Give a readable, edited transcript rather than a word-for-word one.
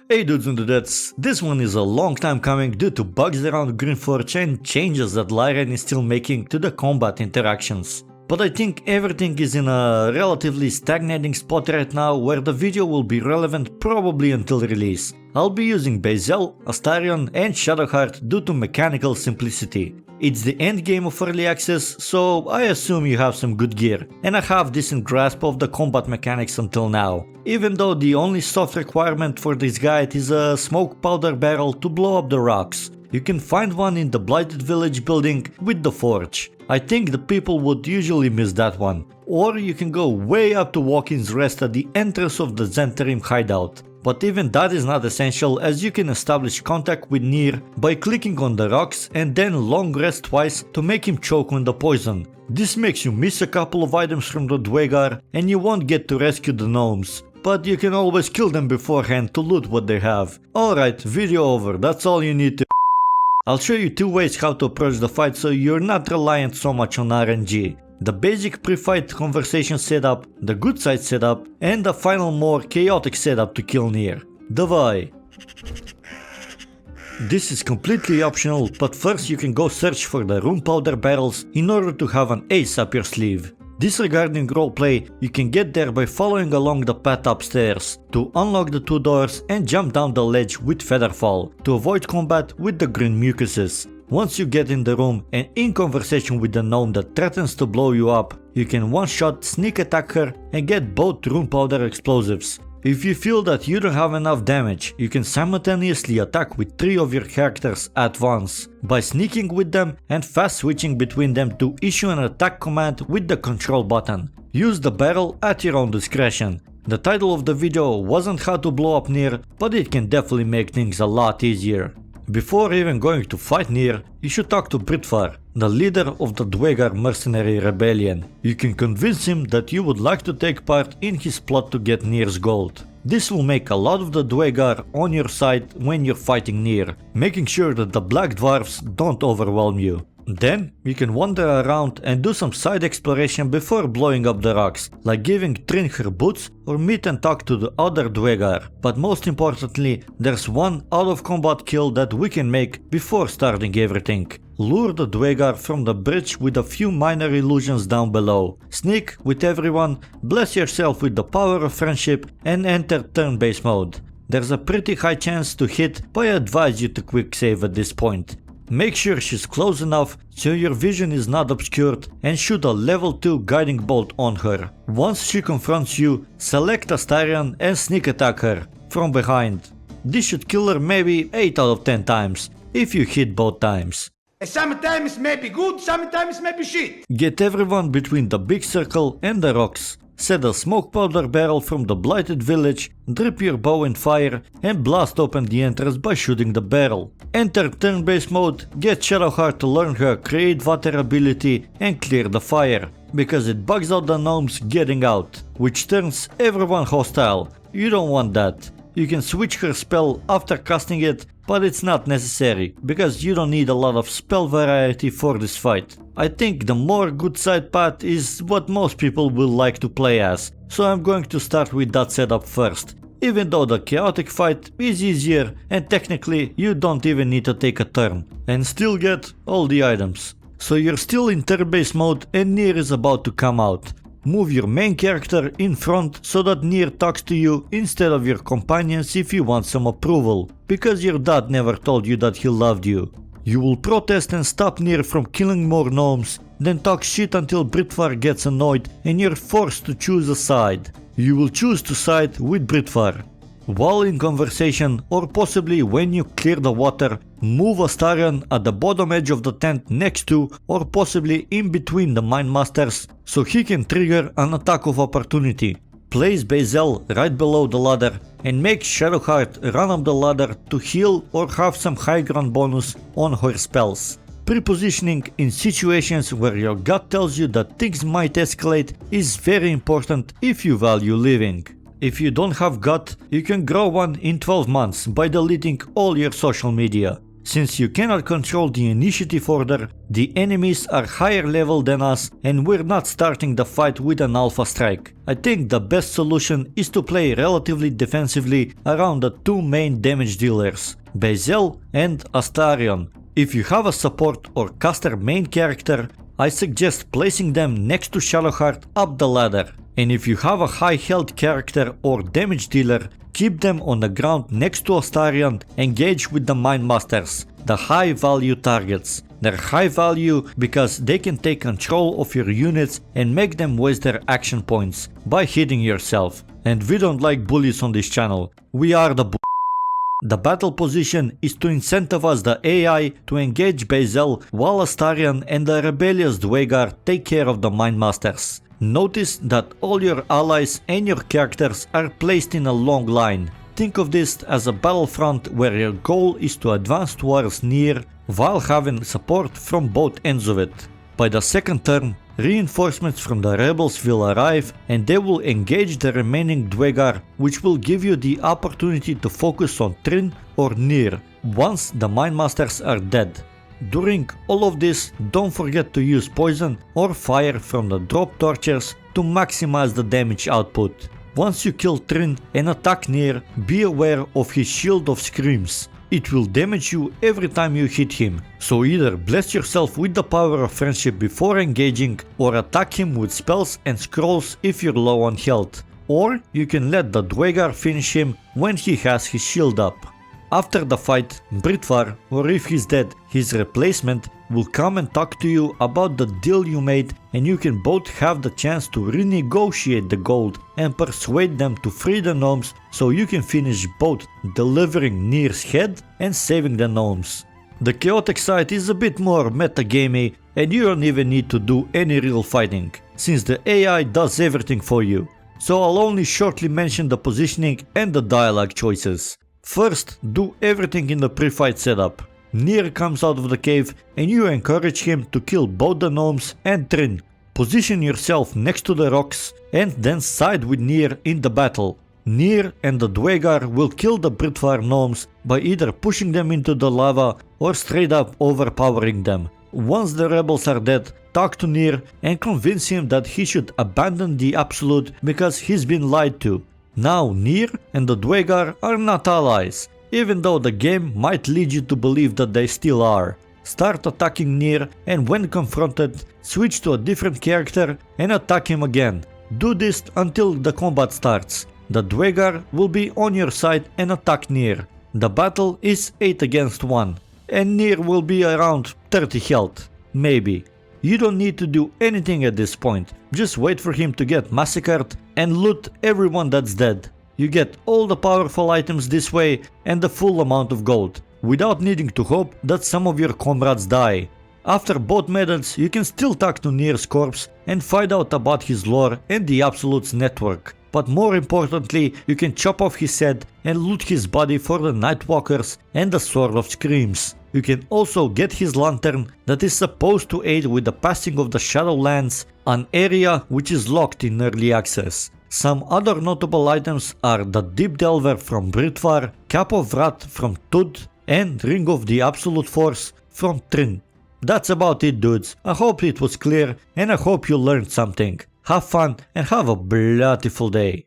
Hey dudes and dudettes, this one is a long time coming due to bugs around Greenforge and changes that Lyran is still making to the combat interactions. But I think everything is in a relatively stagnating spot right now where the video will be relevant probably until release. I'll be using lae'zel, Astarion and Shadowheart due to mechanical simplicity. It's the end game of early access, so I assume you have some good gear, and I have decent grasp of the combat mechanics until now. Even though the only soft requirement for this guide is a smoke powder barrel to blow up the rocks. You can find one in the Blighted Village building with the forge. I think the people would usually miss that one. Or you can go way up to Walking's Rest at the entrance of the Zhentarim hideout. But even that is not essential, as you can establish contact with Nere by clicking on the rocks and then long rest twice to make him choke on the poison. This makes you miss a couple of items from the Dwegar and you won't get to rescue the gnomes. But you can always kill them beforehand to loot what they have. Alright, video over, that's all you need to. I'll show you two ways how to approach the fight so you're not reliant so much on RNG. The basic pre-fight conversation setup, the good side setup, and the final more chaotic setup to kill Nere. Давай! This is completely optional, but first you can go search for the Runepowder barrels in order to have an ace up your sleeve. Disregarding roleplay, you can get there by following along the path upstairs to unlock the two doors and jump down the ledge with Featherfall to avoid combat with the green mucuses. Once you get in the room and in conversation with the gnome that threatens to blow you up, you can one-shot sneak attack her and get both Runepowder explosives. If you feel that you don't have enough damage, you can simultaneously attack with 3 of your characters at once by sneaking with them and fast switching between them to issue an attack command with the control button. Use the barrel at your own discretion. The title of the video wasn't how to blow up Nere, but it can definitely make things a lot easier. Before even going to fight Nere, you should talk to Britfar, the leader of the Dwegar mercenary rebellion. You can convince him that you would like to take part in his plot to get Nere's gold. This will make a lot of the Dwegar on your side when you're fighting Nere, making sure that the black dwarfs don't overwhelm you. Then you can wander around and do some side exploration before blowing up the rocks, like giving Trin her boots or meet and talk to the other Dwegar. But most importantly, there's one out of combat kill that we can make before starting everything. Lure the Dwegar from the bridge with a few minor illusions down below. Sneak with everyone, bless yourself with the power of friendship and enter turn-based mode. There's a pretty high chance to hit, but I advise you to quick save at this point. Make sure she's close enough so your vision is not obscured and shoot a level 2 guiding bolt on her. Once she confronts you, select Astarion and sneak attack her from behind. This should kill her maybe 8 out of 10 times if you hit both times. Sometimes maybe good, sometimes maybe shit. Get everyone between the big circle and the rocks. Set a smoke powder barrel from the Blighted Village, drip your bow and fire, and blast open the entrance by shooting the barrel. Enter turn-based mode, get Shadowheart to learn her Create Water ability and clear the fire, because it bugs out the gnomes getting out, which turns everyone hostile. You don't want that. You can switch her spell after casting it, but it's not necessary, because you don't need a lot of spell variety for this fight. I think the more good side path is what most people will like to play as, so I'm going to start with that setup first. Even though the chaotic fight is easier and technically you don't even need to take a turn and still get all the items. So you're still in turn-based mode and Nere is about to come out. Move your main character in front so that Nere talks to you instead of your companions if you want some approval, because your dad never told you that he loved you. You will protest and stop Nere from killing more gnomes, then talk shit until Britfar gets annoyed and you're forced to choose a side. You will choose to side with Britfar. While in conversation, or possibly when you clear the water, move Astarion at the bottom edge of the tent next to or possibly in between the mine masters so he can trigger an attack of opportunity. Place lae'zel right below the ladder and make Shadowheart run up the ladder to heal or have some high ground bonus on her spells. Prepositioning in situations where your gut tells you that things might escalate is very important if you value living. If you don't have gut, you can grow one in 12 months by deleting all your social media. Since you cannot control the initiative order, the enemies are higher level than us and we're not starting the fight with an alpha strike. I think the best solution is to play relatively defensively around the two main damage dealers, lae'zel and Astarion. If you have a support or caster main character, I suggest placing them next to Shadowheart up the ladder. And if you have a high health character or damage dealer, keep them on the ground next to Astarion, engage with the Mindmasters, the high value targets. They're high value because they can take control of your units and make them waste their action points by hitting yourself. And we don't like bullies on this channel. We are the The battle position is to incentivize the AI to engage lae'zel while Astarion and the rebellious Dwegar take care of the Mindmasters. Notice that all your allies and your characters are placed in a long line. Think of this as a battlefront where your goal is to advance towards Nere while having support from both ends of it. By the second turn, reinforcements from the rebels will arrive and they will engage the remaining Dwegar, which will give you the opportunity to focus on Trin or Nere once the Mindmasters are dead. During all of this, don't forget to use poison or fire from the drop torches to maximize the damage output. Once you kill Trin and attack Nere, be aware of his shield of screams. It will damage you every time you hit him, so either bless yourself with the power of friendship before engaging or attack him with spells and scrolls if you're low on health. Or you can let the Dwegar finish him when he has his shield up. After the fight, Britvar, or if he's dead, his replacement, will come and talk to you about the deal you made, and you can both have the chance to renegotiate the gold and persuade them to free the gnomes so you can finish both delivering Nere's head and saving the gnomes. The chaotic side is a bit more metagamey and you don't even need to do any real fighting, since the AI does everything for you. So I'll only shortly mention the positioning and the dialogue choices. First, do everything in the pre-fight setup. Nere comes out of the cave and you encourage him to kill both the gnomes and Trin. Position yourself next to the rocks and then side with Nere in the battle. Nere and the Dwegar will kill the Britvar gnomes by either pushing them into the lava or straight up overpowering them. Once the rebels are dead, talk to Nere and convince him that he should abandon the Absolute because he's been lied to. Now Nere and the Dwegar are not allies, even though the game might lead you to believe that they still are. Start attacking Nere and when confronted, switch to a different character and attack him again. Do this until the combat starts. The Dwegar will be on your side and attack Nere. The battle is 8 against 1 and Nere will be around 30 health, maybe. You don't need to do anything at this point, just wait for him to get massacred and loot everyone that's dead. You get all the powerful items this way and the full amount of gold, without needing to hope that some of your comrades die. After both methods, you can still talk to Nere's corpse and find out about his lore and the Absolute's network. But more importantly, you can chop off his head and loot his body for the Nightwalkers and the Sword of Screams. You can also get his lantern that is supposed to aid with the passing of the Shadowlands, an area which is locked in early access. Some other notable items are the Deep Delver from Britvar, Cap of Wrath from Tud, and Ring of the Absolute Force from Trin. That's about it, dudes. I hope it was clear and I hope you learned something. Have fun and have a beautiful day.